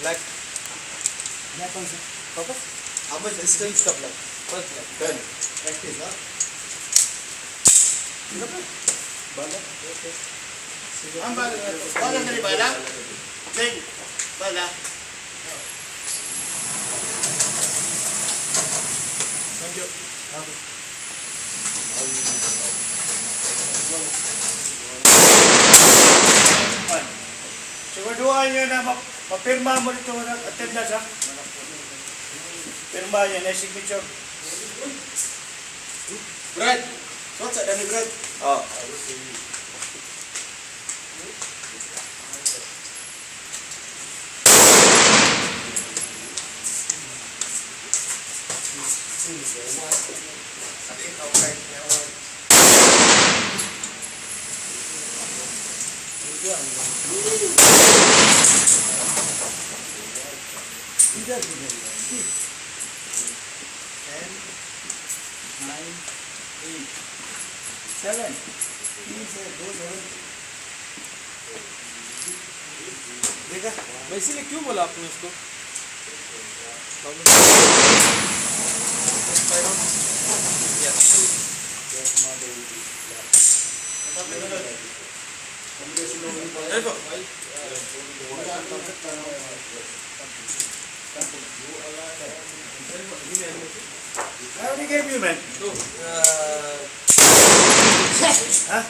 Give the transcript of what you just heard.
black. Black also. Focus. How much distance का black? First black. Done. Practice, huh? Bala. Okay. Ang bala. Bala na rin bala. Then, bala. Thank you. Siguraduhan nyo na mapirma mo dito ng attendance ha. Pirma nyo na signature. Brad. What's that, Brad? Oh. देखा मैं इसीलिए क्यों बोला आपने उसको? How many gave you, man? Huh?